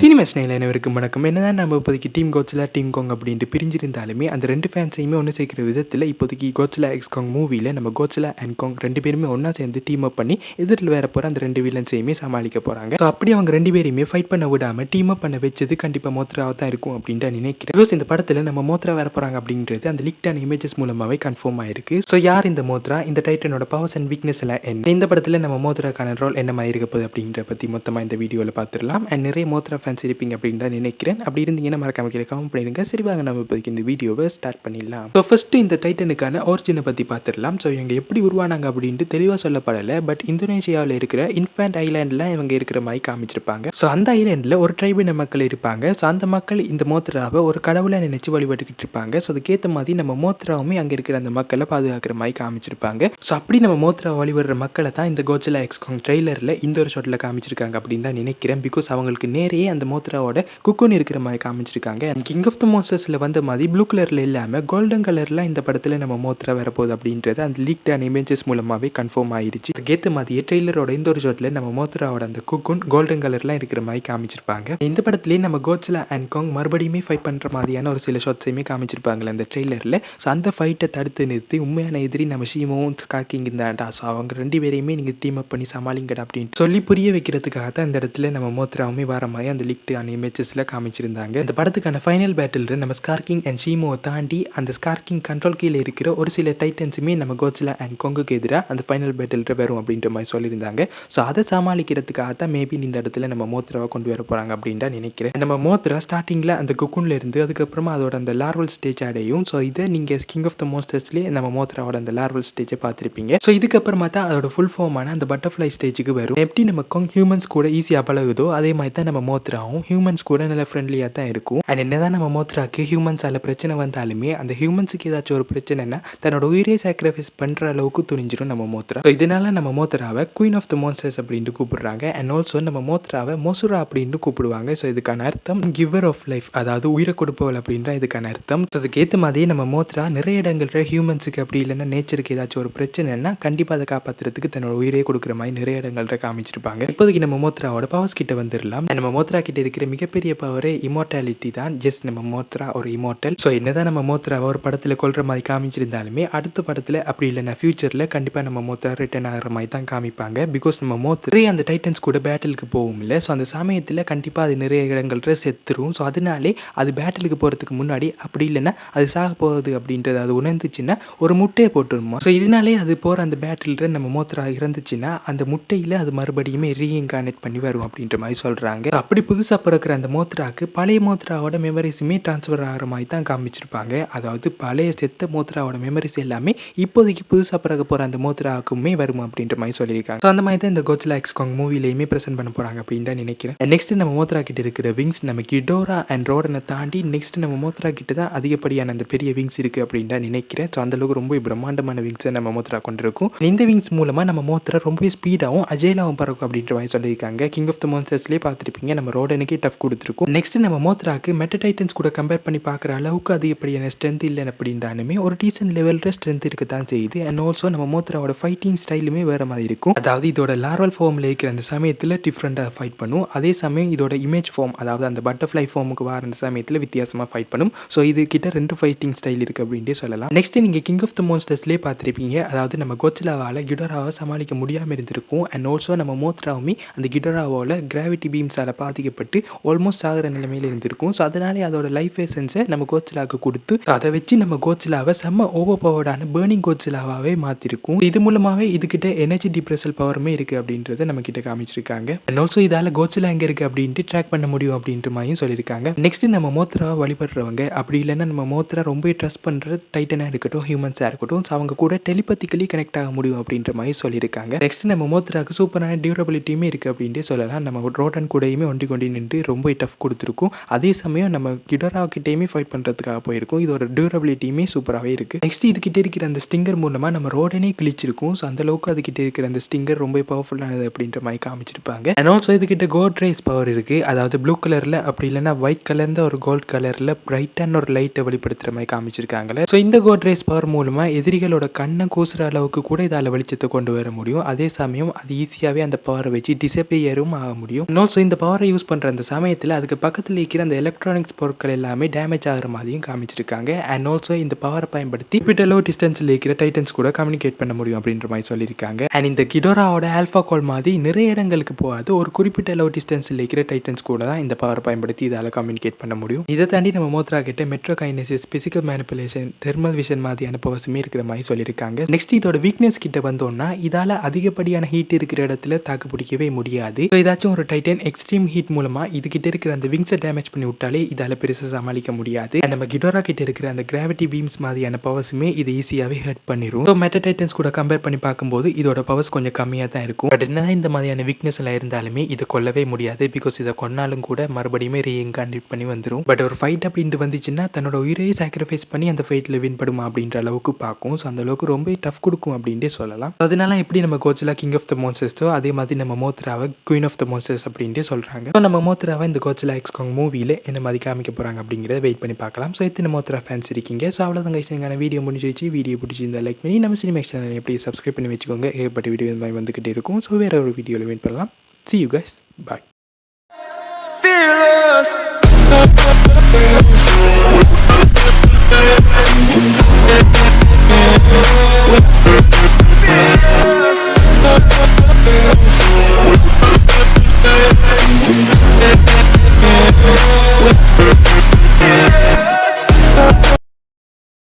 Cinema snail அனைவருக்கும் வணக்கம். என்னதான் நம்ம இப்போதைக்கு டீம் கோட்ஸிலா, டீம் காங் அப்படின்ட்டு பிரிஞ்சிருந்தாலுமே அந்த 2 ஃபேன்ஸையுமே ஒன்று சேர்க்கிற விதத்தில் இப்போதைக்கு கோட்ஸிலா எக்ஸ் காங் மூவியில் நம்ம கோட்ஸிலா அண்ட் காங் 2 பேருமே ஒன்றா சேர்ந்து டீம் அப் பண்ணி எதிரில் வேற போகிற அந்த 2 வில்லன்ஸையுமே சமாளிக்க போகிறாங்க. ஸோ அப்படி அவங்க 2 பேரையுமே ஃபைட் பண்ண விடாமல் டீம் அப் பண்ண வச்சது கண்டிப்பாக மோத்ராவாக தான் இருக்கும் அப்படின்ட்டு நினைக்கிறேன். பிகாஸ் இந்த படத்தில் நம்ம மோத்ரா வேற போகிறாங்க அப்படின்றது அந்த லீக்டான இமேஜஸ் மூலமாகவே கன்ஃபார்ம் ஆயிருக்கு. ஸோ யார் இந்த மோத்ரா, இந்த டைட்டனோட பவர்ஸ் அண்ட் வீக்னஸ் எல்லாம் என்ன, இந்த படத்தில் நம்ம மோத்ராக்கான ரோல் என்ன மாதிரி இருக்க போகுது அப்படின்ற பற்றி மொத்தமாக இந்த வீடியோவில் பார்த்துடலாம். அண்ட் நிறைய மோத்ரா ஃபேன்ஸ் இருப்பீங்க அப்படின்னு நினைக்கிறேன். அப்படி இருந்தீங்கன்னா மறக்காம கீழே கமெண்ட் பண்ணிடுங்க. சரி வாங்க நம்ம இப்போதைக்கு இந்த வீடியோவை ஸ்டார்ட் பண்ணிடலாம். ஸோ ஃபர்ஸ்ட் இந்த டைட்டனுக்கான ஒரிஜினை பற்றி பார்த்துடலாம். ஸோ இவங்க எப்படி உருவானாங்க அப்படின்ட்டு தெளிவாக சொல்லப்படலை. பட் இந்தோனேஷியாவில் இருக்கிற இன்ஃபேண்ட் ஐலாண்டில் இவங்க இருக்கிற மாதிரி காமிச்சிருப்பாங்க. ஸோ அந்த ஐலாண்டில் ஒரு ட்ரைபின மக்கள் இருப்பாங்க. ஸோ அந்த மக்கள் இந்த மோத்ராவை ஒரு கடவுளை நினைச்சு வழிபட்டுக்கிட்டு இருப்பாங்க. ஸோ அதுக்கேற்ற மாதிரி நம்ம மோத்ராவுமே அங்கே இருக்கிற அந்த மக்களை பாதுகாக்கிற மாதிரி காமிச்சிருப்பாங்க. ஸோ அப்படி நம்ம மோத்ரா வழிபடுற மக்களை தான் இந்த கோட்ஸிலா எக்ஸ் காங் ட்ரெய்லரில் இந்த ஒரு ஷாட்டில் காமிச்சிருக்காங்க அப்படின்னு தான் நினைக்கிறேன். பிகாஸ் அவங்களுக்கு நேரையே அந்த மோத்ராவோட குக்குன்னு இருக்கிற மாதிரி காமிச்சிருக்காங்க. கிங் ஆஃப் த மான்ஸ்டர்ஸில் வந்த மாதிரி ப்ளூ கலரில் இல்லாமல் கோல்டன் கலரில் இந்த படத்தில் நம்ம மோத்ரா வரப்போகுது அப்படின்றது அந்த லீக்டான இமேஜஸ் மூலமாகவே கன்ஃபார்ம் ஆயிடுச்சு. அதுக்கேற்ற மாதிரியே ட்ரெய்லரோட இந்த ஒரு ஷாட்டில் நம்ம மோத்ராவோட அந்த குக்குன் கோல்டன் கலர்லாம் இருக்கிற மாதிரி காமிச்சிருப்பாங்க. இந்த படத்துலேயே நம்ம கோட்ஸிலா அண்ட் காங் மறுபடியுமே ஃபைட் பண்ணுற மாதிரியான ஒரு சில ஷாட்ஸையுமே காமிச்சிருப்பாங்களே அந்த ட்ரெய்லரில். ஸோ அந்த ஃபைட்டை தடுத்து நிறுத்தி உண்மையான எதிரி நம்ம ஷீமோவும் காக்கிங் இருந்தாண்டா. ஸோ அவங்க 2 பேரையுமே நீங்கள் டீம் அப் பண்ணி சமாளிங்கடா அப்படின்னு சொல்லி புரிய வைக்கிறதுக்காக தான் இந்த இடத்துல நம்ம மோத்ராவுமே வர மாதிரி அந்த லீக்டான இமேஜஸில் காமிச்சிருந்தாங்க. இந்த படத்துக்கான ஃபைனல் பேட்டில் நம்ம ஸ்கார்கிங் அண்ட் ஷீமோவை தாண்டி அந்த ஸ்கார்கிங் கண்ட்ரோல் கீழே இருக்கிற ஒரு சில டைட்டன்ஸுமே நம்ம கோட்ஸிலா அண்ட் காங்குக்கு எதிராக அந்த ஃபைனல் பேட்டில் வரும் அப்படின்ற மாதிரி சொல்லியிருந்தாங்க. ஸோ அதை சமாளிக்கிறதுக்காக தான் மேபி இந்த இடத்துல நம்ம மோத்ராவை கொண்டு வர போகிறாங்க அப்படின்னு தான் நினைக்கிறேன். நம்ம மோத்ரா ஸ்டார்டிங்கில் அந்த குக்குன்ல இருந்து அதுக்கப்புறமா அதோட அந்த லார்வல் ஸ்டேஜ் அடையும். ஸோ இதை நீங்கள் கிங் ஆஃப் த மான்ஸ்டர்ஸ்லேயே நம்ம மோத்ராவோட அந்த லார்வல் ஸ்டேஜை பார்த்துருப்பீங்க. ஸோ இதுக்கப்புறமா தான் அதோட ஃபுல் ஃபார்மான அந்த பட்டர்ஃப்ளை ஸ்டேஜுக்கு வரும். எப்படி நம்ம காங் ஹியூமன்ஸ் கூட ஈஸியாக பழகுதோ அதே மாதிரி தான் நம்ம மோத்ராவும் ஹியூமன்ஸ் கூட நல்ல ஃப்ரெண்ட்லியாக தான் இருக்கும். அண்ட் என்னதான் நம்ம மோத்ராக்கு ஹியூமன்ஸால் பிரச்சனை வந்தாலுமே அந்த ஹியூமன்ஸுக்கு ஏதாச்சும் ஒரு பிரச்சனைனா தன்னோட உயிரே சாக்ரிஃபைஸ் பண்ணுற அளவுக்கு துணிஞ்சிடும் நம்ம மோத்ரா. ஸோ இதனால நம்ம மோத்ராவை குயின் ஆஃப் த மான்ஸ்டர்ஸ் அப்படின்ட்டு கூப்பிடுறாங்க. அண்ட் ஆல்சோ நம்ம மோத்ராவை மொசுரா அப்படின்ட்டு கூப்பிடுவாங்க. ஸோ இதுக்கான அர்த்தம் கிவர் ஆஃப் லைஃப், அதாவது உயிரை கொடுப்பவள் அப்படின்ற இதுக்கான அர்த்தம். ஸோ அதுக்கேற்ற மாதிரியே நம்ம மோத்ரா நிறைய இடங்கள்ல ஹியூமன்ஸுக்கு அப்படி இல்லைன்னா நேச்சருக்கு ஏதாச்சும் ஒரு பிரச்சனைனா கண்டிப்பாக அதை காப்பாற்றுறதுக்கு தன்னோட உயிரே கொடுக்குற மாதிரி நிறைய இடங்கள்ல காமிச்சிருப்பாங்க. இப்போதைக்கு நம்ம மோத்ராவோட பவர்ஸ் கிட்ட வந்துடலாம். நம்ம மோத்ரா கிட்ட இருக்கிற மிகப்பெரிய பவரே இமோர்டாலிட்டி தான். ஜஸ்ட் நம்ம மோத்ரா ஒரு இமோர்டல். ஸோ என்னதான் நம்ம மோத்ராவை ஒரு படத்தில் கொல்ற மாதிரி காமிச்சிருந்தாலுமே அடுத்த படத்தில் அப்படி இல்லைன்னா ஃபியூச்சரில் கண்டிப்பாக நம்ம மோத்ரா ரிட்டர்ன் ஆகிற மாதிரி தான் காமிப்பாங்க. பிகாஸ் நம்ம மோத்ரா அந்த டைட்டன்ஸ் கூட பேட்டிலுக்கு போகும் இல்லை. ஸோ அந்த சமயத்தில் கண்டிப்பாக அது நிறைய இடங்கள்ல செத்துரும். ஸோ அதனாலே அது பேட்டிலுக்கு போகிறதுக்கு முன்னாடி அப்படி இல்லைன்னா அது சாக போகுது அப்படின்றது அது உணர்ந்துச்சுன்னா ஒரு முட்டையை போட்டுருமா. ஸோ இதனாலே அது போகிற அந்த பேட்டில் நம்ம மோத்ரா இறந்துச்சுன்னா அந்த முட்டையில் அது மறுபடியுமே ரீஇன்கார்னேட் பண்ணி வரும் அப்படின்ற மாதிரி சொல்கிறாங்க. அப்படி புதுசாக பிறக்கிற அந்த மோத்ராக்கு பழைய மோத்ராவோட மெமரிஸுமே ட்ரான்ஸ்ஃபர் ஆகிற மாதிரி தான் காமிச்சிருப்பாங்க. அதாவது பழைய செத்த மோத்ராவோட மெமரிஸ் எல்லாமே இப்போதைக்கு புதுசாக பிறகு போகிற அந்த மோத்ராவுக்குமே வரும் அப்படின்ற மாதிரி சொல்லியிருக்காங்க. ஸோ அந்த மாதிரி தான் இந்த கோட்ஸிலா எக்ஸ் காங் மூவிலையுமே ப்ரெசென்ட் பண்ண போகிறாங்க அப்படின்னு தான் நினைக்கிறேன். நெக்ஸ்ட் நம்ம மோத்ரா கிட்ட இருக்கிற விங்ஸ் நம்ம கிடோரா அண்ட் ரோடனை தாண்டி நெக்ஸ்ட் நம்ம மோத்ரா கிட்ட தான் அதிகப்படியான அந்த பெரிய விங்ஸ் இருக்குது அப்படின்னு தான் நினைக்கிறேன். ஸோ அந்தளவுக்கு ரொம்ப பிரம்மாண்டமான விங்ஸை நம்ம மோத்ரா கொண்டிருக்கும். இந்த விங்ஸ் மூலமாக நம்ம மோத்ரா ரொம்ப ஸ்பீடாகவும் அஜயலாகவும் பறக்கும் அப்படின்ற மாதிரி சொல்லியிருக்காங்க. கிங் ஆஃப் த மான்ஸ்டர்ஸ்லேயே பார்த்துருப்பீங்க நம்ம ரோடனுக்கே டஃப் கொடுத்துருக்கும். நெக்ஸ்ட் நம்ம மோத்ராக்கு மெட்ட டைட்டன்ஸ் கூட கம்பேர் பண்ணி பார்க்குற அளவுக்கு அதிகப்படியான ஸ்ட்ரென்த் இல்லை அப்படின்றாலுமே ஒரு டீசன்ட் லெவலில் ஸ்ட்ரென்த் இருக்க தான் செய்யுது. அண்ட் ஆல்சோ நம்ம மோத்ராவோட ஃபைட்டிங் ஸ்டைலுமே வேறு மாதிரி இருக்கும். அதாவது இதோட லார்வல் ஃபார்மில் இருக்கிற அந்த சமயத்தில் டிஃப்ரெண்ட்டாக ஃபைட் பண்ணும். அதே சமயம் இதோட இமேஜ் ஃபார்ம் அதாவது அந்த பட்டர்ஃப்ளை ஃபார்முக்கு வர அந்த சமயத்தில் வித்தியாசமாக ஃபைட் பண்ணும். ஸோ இது கிட்ட 2 ஃபைட்டிங் ஸ்டைல் இருக்குது அப்படின்ட்டு சொல்லலாம். நெக்ஸ்ட் நீங்கள் கிங் ஆஃப் த மான்ஸ்டர்ஸ்லேயே பார்த்துருப்பீங்க. அதாவது நம்ம கோட்ஸிலாவால் கிடோராவை சமாளிக்க முடியாமல் இருந்திருக்கும். அண்ட் ஆல்சோ நம்ம மோத்ராவுமே அந்த கிடோராவோட கிராவிட்டி பீம்ஸால் பாதிக்கப்பட்டு ஆல்மோஸ்ட் ஆகிற நிலைமையில் இருந்திருக்கும். ஸோ அதனாலே அதோட லைஃப் எசன்ஸை நம்ம கோட்ஸிலாவுக்கு கொடுத்து அதை வச்சு நம்ம கோட்ஸிலாவை செம்ம ஓவர் பவர்டான பேர்னிங் கோட்ஸிலாவே மாற்றிருக்கும். இது மூலமாகவே இதுகிட்ட எனர்ஜி டிப்ரெசல் பவருமே இருக்குது அப்படின்றத நம்ம கிட்ட காமிச்சிருக்காங்க. அண்ட் ஆல்சோ இதால் கோட்ஸிலா எங்கே இருக்குது அப்படின்ட்டு ட்ராக் பண்ண முடியும் அப்படின்ற மாதிரியும் சொல்லியிருக்காங்க. நெக்ஸ்ட் நம்ம மோத்ராவை வழிபடுறவங்க அப்படி இல்லைன்னா நம்ம மோத்ரா ரொம்ப ட்ரஸ்ட் பண்ணுற டைட்டனாக இருக்கட்டும் ஹியூமன்ஸாக இருக்கட்டும் ஸோ அவங்க கூட டெலிபத்திக்கலி கனெக்ட் ஆக முடியும் அப்படின்ற மாதிரி சொல்லியிருக்காங்க. நெக்ஸ்ட் நம்ம மோத்ராக்கு சூப்பரான டியூரபிலிட்டியுமே இருக்குது அப்படின்ட்டு சொல்லலாம். நம்ம ரோடன் கூடயுமே ஒண்டி கொண்டி நின்று ரொம்ப டஃப் கொடுத்துருக்கும். அதே சமயம் நம்ம கிடோரா கிட்டேயுமே ஃபைட் பண்ணுறதுக்காக போயிருக்கும். இதோட டியூரபிலிட்டியுமே சூப்பராகவே இருக்குது. நெக்ஸ்ட் இதுக்கிட்ட இருக்கிற அந்த ஸ்டிங்கர் மூலமாக நம்ம ரோடனே கிழிச்சிருக்கும். ஸோ அந்தளவுக்கு அதுக்கிட்ட இருக்கிற அந்த ஸ்டிங்கர் ரொம்ப பவர்ஃபுல்லானது அப்படின்ற மாதிரி காமிச்சிருப்பாங்க. அண்ட் ஆல்சோ இதுக்கிட்ட கோல்ட் ரைஸ் பவர் இருக்குது. அதாவது ப்ளூ கலரில் அப்படி இல்லைன்னா ஒயிட் கலர்ந்த ஒரு கோல்ட் கலரில் பிரைட்டான ஒரு லைட்டை வெளிப்படுத்துகிற மாதிரி காமிச்சிருக்காங்களே. ஸோ இந்த கோல்ட் ரைஸ் பவர் மூலமாக எதிரிகளோட கண்ணை கூசுற அளவுக்கு கூட இதால் வெளிச்சத்தை கொண்டு வர முடியும். அதே சமயம் அது ஈஸியாகவே அந்த பவரை வச்சு டிசப்பியரும் ஆக முடியும். ஆல்சோ இந்த பவரை யூஸ் பண்ணுற அந்த சமயத்தில் அதுக்கு பக்கத்தில் இருக்கிற அந்த எலக்ட்ரானிக்ஸ் பொருட்கள் எல்லாமே டேமேஜ் ஆகிற மாதிரியும் காமிச்சிருக்காங்க. அண்ட் ஆல்சோ இந்த பவரை பயன்படுத்தி குறிப்பிட்ட லோ டிஸ்டன்ஸில் இருக்கிற டைட்டன்ஸ் கூட கம்யூனிகேட் பண்ண முடியும் அப்படின்ற மாதிரி சொல்லியிருக்காங்க. அண்ட் இந்த கிடோராவோட ஆல்ஃபா கால் மாதிரி நிறைய இடங்களுக்கு போகாது, ஒரு குறிப்பிட்ட லோ டிஸ்டன்ஸில் இருக்கிற டைட்டன்ஸ் கூட தான் இந்த பவரை பயன்படுத்தி இதால் கம்யூனிகேட் பண்ண முடியும். இதை தாண்டி நம்ம மோத்ரா கிட்ட மெட்ரோகைனசிஸ், பிசிக்கல் மேனிப்புலேஷன், தெர்மல் விஷன் மாதிரியான பவர்ஸுமே இருக்கிற மாதிரி சொல்லியிருக்காங்க. நெக்ஸ்ட் இதோட வீக்னஸ் கிட்ட வந்தோம்னா இதால் அதிகப்படியான ஹீட் இருக்கிற இடத்துல தாக்கு பிடிக்கவே முடியாது. ஏதாச்சும் ஒரு டைட்டன் எக்ஸ்ட்ரீம் ஹீட் மூலமா இதுகிட்ட இருக்கிற அந்த விங்ஸை டேமேஜ் பண்ணி விட்டாலே இதால பெருசாக சமாளிக்க முடியாது. அண்ட் நம்ம கிடோரா கிட்ட இருக்கிற அந்த கிராவிட்டி பீம்ஸ் மாதிரியான பவர்ஸுமே இது ஈஸியாகவே ஹர்ட் பண்ணிடும். ஸோ மெட்டா டைட்டன்ஸ் கூட கம்பேர் பண்ணி பார்க்கும்போது இதோட பவர்ஸ் கொஞ்சம் கம்மியாக தான் இருக்கும். பட் என்னதான் இந்த மாதிரியான வீக்னஸ் எல்லாம் இருந்தாலுமே இதை கொல்லவே முடியாது. பிகாஸ் இதை கொன்னாலும் கூட மறுபடியும் ரீஇன்கார்னேட் பண்ணி வந்துடும். பட் ஒரு ஃபைட் அப்படின்ட்டு வந்துச்சுன்னா தன்னோட உயிரையே சாக்ரிஃபைஸ் பண்ணி அந்த ஃபைட்டில் வின் பண்ணுமா அப்படின்ற அளவுக்கு பார்க்கும். ஸோ அந்த அளவுக்கு ரொம்ப டஃப் கொடுக்கும் அப்படின்ட்டு சொல்லலாம். அதனால எப்படி நம்ம கோட்ஸிலா கிங் ஆஃப் த மான்ஸ்டர்ஸோ அதே மாதிரி நம்ம மோத்ராவை குயின் ஆஃப் த மான்ஸ்டர்ஸ் அப்படின்ட்டு சொல்கிறாங்க. ஸோ நம்ம மோத்ராவை இந்த கோட்ஸிலா எக்ஸ் காங் மூவியில் என்ன மாதிரி காமிக்க போகிறாங்க அப்படிங்கிறத வெயிட் பண்ணி பார்க்கலாம். ஸோ எத்தனை மோத்ரா ஃபேன்ஸ் இருக்கீங்க? ஸோ அவ்வளோதான் கைஸுக்கான வீடியோ முடிஞ்சிருச்சு. வீடியோ பிடிச்சிருந்தா லைக் பண்ணி நம்ம சினிமா சேனல் எப்படி சப்ஸ்கிரைப் பண்ணி வச்சுக்கோங்க. ஏகப்பட்ட வீடியோ இந்த மாதிரி வந்துக்கிட்டே இருக்கும். ஸோ வேறு ஒரு வீடியோவில் வெயிட் பண்ணலாம். See you guys. Bye.